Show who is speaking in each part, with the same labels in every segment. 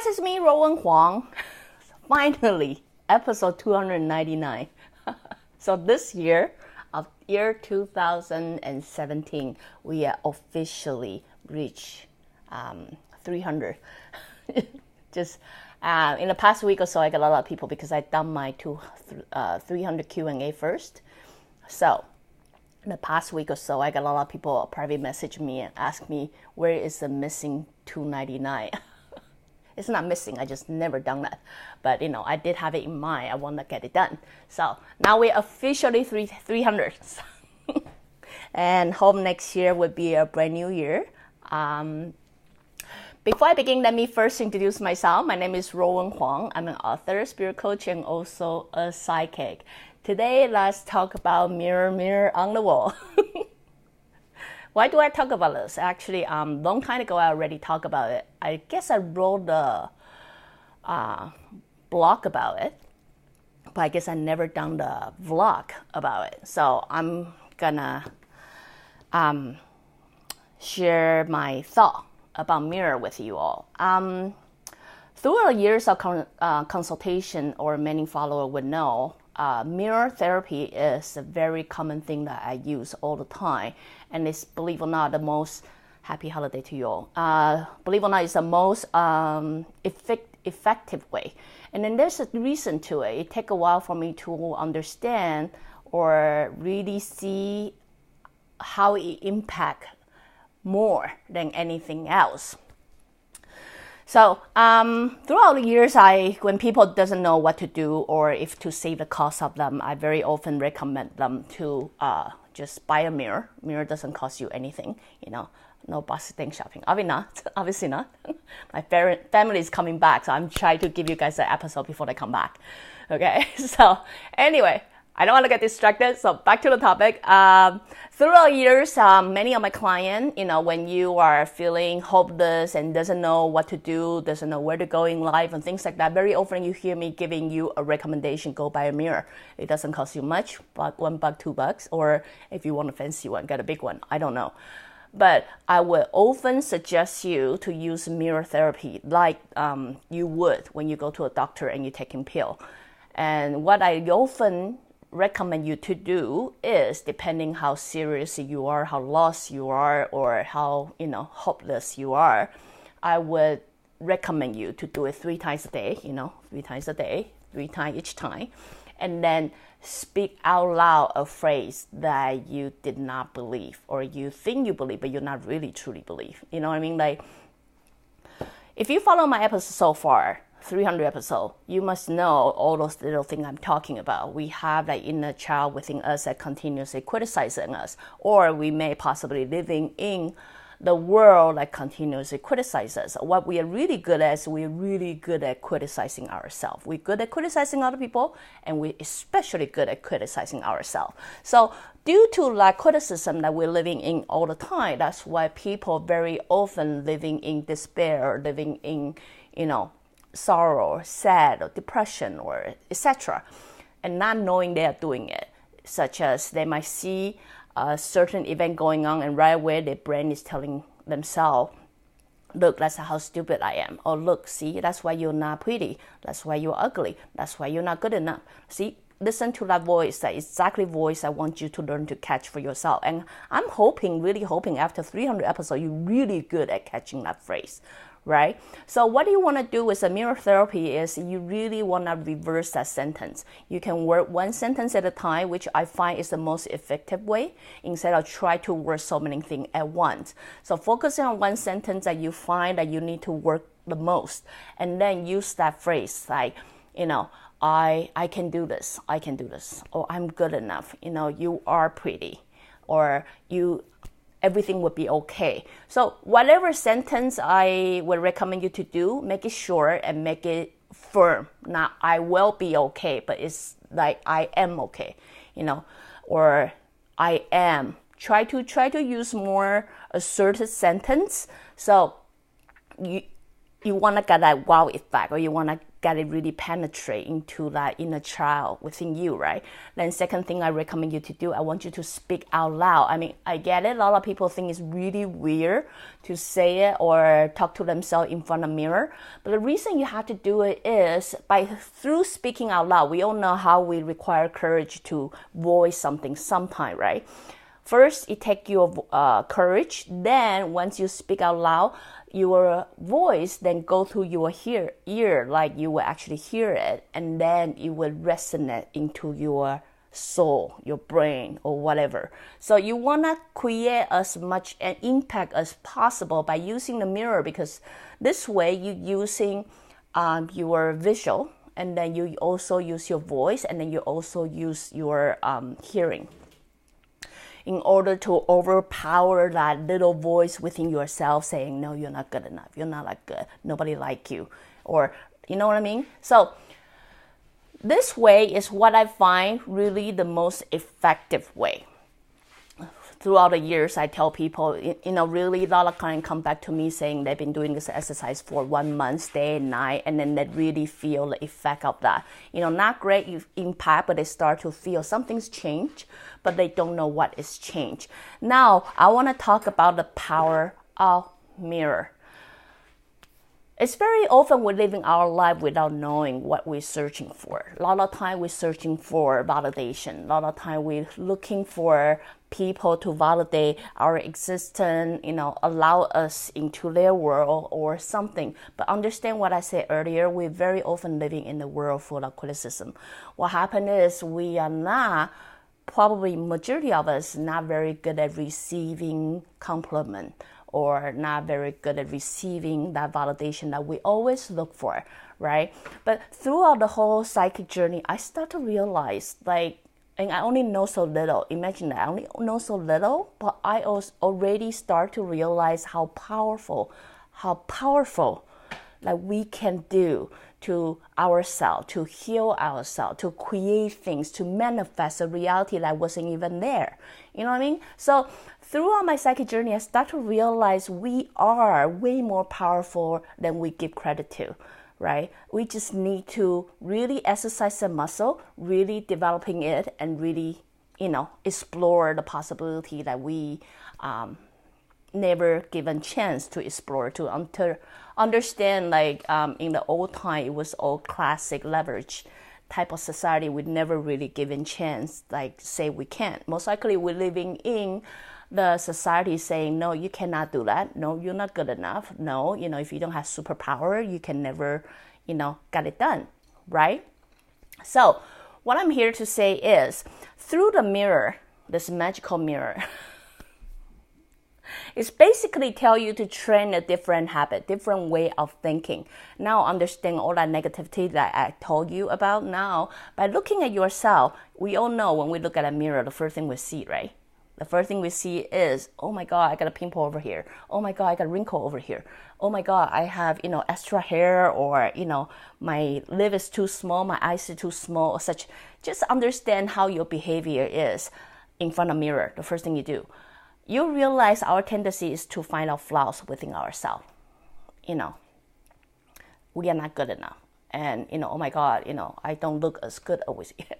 Speaker 1: guys, it's me, Ruowen Huang. Finally, episode 299. So this year, of year 2017, we have officially reached 300. Just in the past week or so, I got a lot of people because I done my 300 Q&A first. So in the past week or so, I got a lot of people private message me and ask me, where is the missing 299? It's not missing, I just never done that. But I did have it in mind, I want to get it done. So now we're officially 300. And hope next year would be a brand new year. Before I begin, let me first introduce myself. My name is Ruowen Huang. I'm an author, spirit coach, and also a psychic. Today, let's talk about mirror, mirror on the wall. Why do I talk about this? Actually, long time ago, I already talked about it. I guess I wrote a blog about it, but I guess I never done the vlog about it. So I'm gonna share my thought about mirror with you all. Through the years of consultation, or many followers would know, mirror therapy is a very common thing that I use all the time, and it's, believe it or not, the most happy holiday to you all. Believe it or not, it's the most effective way. And then there's a reason to it. It takes a while for me to understand or really see how it impacts more than anything else. So throughout the years, when people doesn't know what to do or if to save the cost of them, I very often recommend them to just buy a mirror. Mirror doesn't cost you anything, no busting shopping. Obviously not. My family is coming back, so I'm trying to give you guys an episode before they come back. Okay, so anyway, I don't want to get distracted, so back to the topic. Throughout years, many of my clients, when you are feeling hopeless and doesn't know what to do, doesn't know where to go in life and things like that, very often you hear me giving you a recommendation, go buy a mirror. It doesn't cost you much, but $1, $2, or if you want a fancy one, get a big one. I don't know. But I will often suggest you to use mirror therapy like you would when you go to a doctor and you're taking pill. And what I often recommend you to do is, depending how serious you are, how lost you are, or how hopeless you are, I would recommend you to do it 3 times a day, 3 times a day, 3 times each time, and then speak out loud a phrase that you did not believe, or you think you believe but you're not really truly believe. You know what I mean? Like, if you follow my episode so far, 300 episodes, you must know all those little things I'm talking about. We have that inner child within us that continuously criticizing us, or we may possibly living in the world that continuously criticizes us. What we are really good at is we're really good at criticizing ourselves. We're good at criticizing other people, and we're especially good at criticizing ourselves. So due to that criticism that we're living in all the time, that's why people very often living in despair, living in, sorrow, or sad, or depression, or etc., and not knowing they are doing it. Such as they might see a certain event going on, and right away their brain is telling themselves, look, that's how stupid I am. Or look, see, that's why you're not pretty. That's why you're ugly. That's why you're not good enough. See, listen to that voice, that exactly voice I want you to learn to catch for yourself. And I'm really hoping after 300 episodes, you're really good at catching that phrase. Right? So what you want to do with a mirror therapy is you really want to reverse that sentence. You can work one sentence at a time, which I find is the most effective way, instead of try to work so many things at once. So focusing on one sentence that you find that you need to work the most, and then use that phrase like, I can do this, or I'm good enough, you are pretty, or everything would be okay. So whatever sentence I would recommend you to do, make it short and make it firm. Not I will be okay, but it's like I am okay, or I am. Try to use more assertive sentence. So you want to get that wow effect, or you want to get it really penetrate into that inner child within you, right? Then second thing I recommend you to do, I want you to speak out loud. I mean, I get it. A lot of people think it's really weird to say it or talk to themselves in front of a mirror. But the reason you have to do it is through speaking out loud. We all know how we require courage to voice something sometime, right? First, it takes your courage. Then once you speak out loud, your voice then go through your ear, like you will actually hear it, and then it will resonate into your soul, your brain, or whatever. So you want to create as much an impact as possible by using the mirror, because this way you're using your visual, and then you also use your voice, and then you also use your hearing, in order to overpower that little voice within yourself saying, no, you're not good enough. You're not that good. Nobody like you. Or, you know what I mean? So this way is what I find really the most effective way. Throughout the years, I tell people, really a lot of clients come back to me saying they've been doing this exercise for 1 month, day and night, and then they really feel the effect of that. Not great impact, but they start to feel something's changed, but they don't know what is changed. Now, I want to talk about the power of mirror. It's very often we're living our life without knowing what we're searching for. A lot of time we're searching for validation. A lot of time we're looking for people to validate our existence, allow us into their world or something. But understand what I said earlier, we're very often living in a world full of criticism. What happened is we are not, probably majority of us, not very good at receiving compliment, or not very good at receiving that validation that we always look for, right? But throughout the whole psychic journey, I start to realize, and I only know so little. Imagine that, I only know so little, but I already start to realize how powerful that we can do to ourselves, to heal ourselves, to create things, to manifest a reality that wasn't even there. You know what I mean? So throughout my psychic journey, I start to realize we are way more powerful than we give credit to, right? We just need to really exercise the muscle, really developing it, and really, explore the possibility that we never given chance to explore, to understand, in the old time, it was all classic leverage type of society. We'd never really given chance, say we can't. Most likely we're living in the society saying, no, you cannot do that. No, you're not good enough. No, if you don't have superpower, you can never, get it done, right? So what I'm here to say is, through the mirror, this magical mirror, it's basically tell you to train a different habit, different way of thinking. Now understand all that negativity that I told you about. Now, by looking at yourself, we all know when we look at a mirror, the first thing we see, right? The first thing we see is, oh my God, I got a pimple over here. Oh my God, I got a wrinkle over here. Oh my God, I have, extra hair, or, my lip is too small, my eyes are too small, or such. Just understand how your behavior is in front of a mirror, the first thing you do. You realize our tendency is to find out flaws within ourselves. We are not good enough. And, oh my God, I don't look as good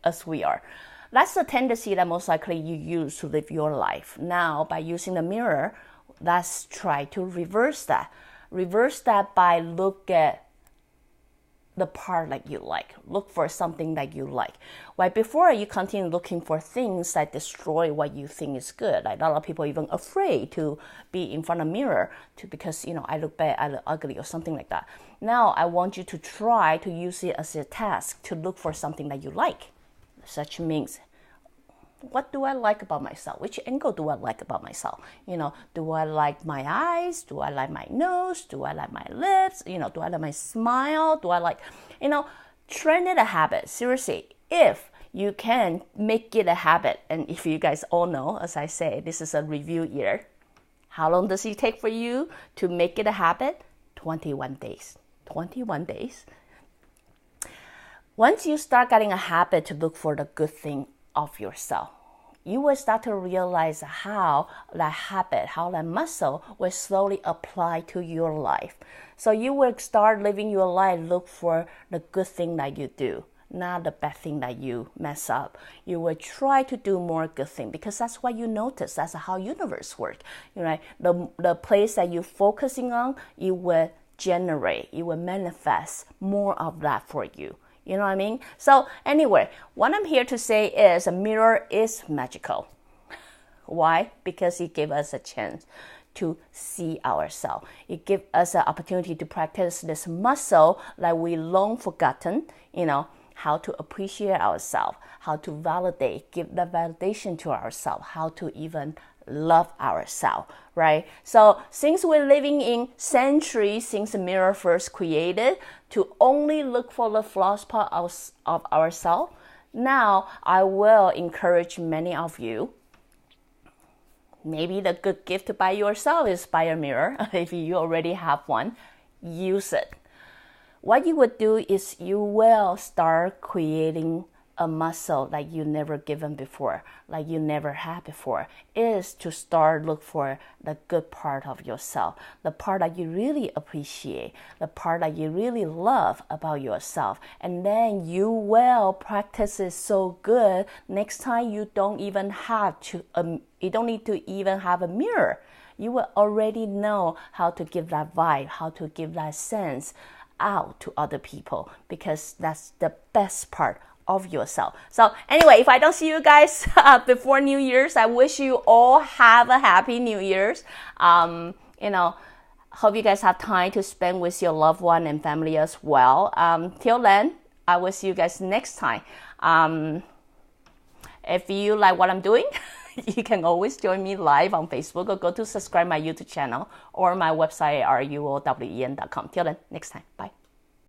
Speaker 1: as we are. That's the tendency that most likely you use to live your life. Now, by using the mirror, let's try to reverse that. Reverse that by look at the part that you like. Look for something that you like. While before you continue looking for things that destroy what you think is good. Like a lot of people even afraid to be in front of a mirror because, I look bad, I look ugly, or something like that. Now I want you to try to use it as a task to look for something that you like. Such means, what do I like about myself? Which angle do I like about myself? Do I like my eyes? Do I like my nose? Do I like my lips? Do I like my smile? Do I like, train it a habit. Seriously, if you can make it a habit, and if you guys all know, as I say, this is a review year. How long does it take for you to make it a habit? 21 days. 21 days. Once you start getting a habit to look for the good thing of yourself, you will start to realize how that habit, how that muscle will slowly apply to your life. So you will start living your life, look for the good thing that you do, not the bad thing that you mess up. You will try to do more good thing because that's what you notice. That's how universe works. The place that you're focusing on, it will generate, it will manifest more of that for you. You know what I mean? So anyway, what I'm here to say is a mirror is magical. Why? Because it gives us a chance to see ourselves. It gives us an opportunity to practice this muscle that we long forgotten, how to appreciate ourselves, how to validate, give the validation to ourselves, how to even love ourselves, right? So since we're living in centuries since the mirror first created to only look for the flaws part of ourselves, now I will encourage many of you. Maybe the good gift to buy yourself is buy a mirror. If you already have one, use it. What you would do is you will start creating a muscle like you never given before, like you never had before, is to start look for the good part of yourself, the part that you really appreciate, the part that you really love about yourself. And then you will practice it so good, next time you don't even have to, you don't need to even have a mirror. You will already know how to give that vibe, how to give that sense out to other people, because that's the best part of yourself. So anyway, if I don't see you guys before New Year's, I wish you all have a happy New Year's. Hope you guys have time to spend with your loved one and family as well. Till then, I will see you guys next time. If you like what I'm doing, you can always join me live on Facebook or go to subscribe my YouTube channel or my website ruowen.com. Till then, next time. Bye.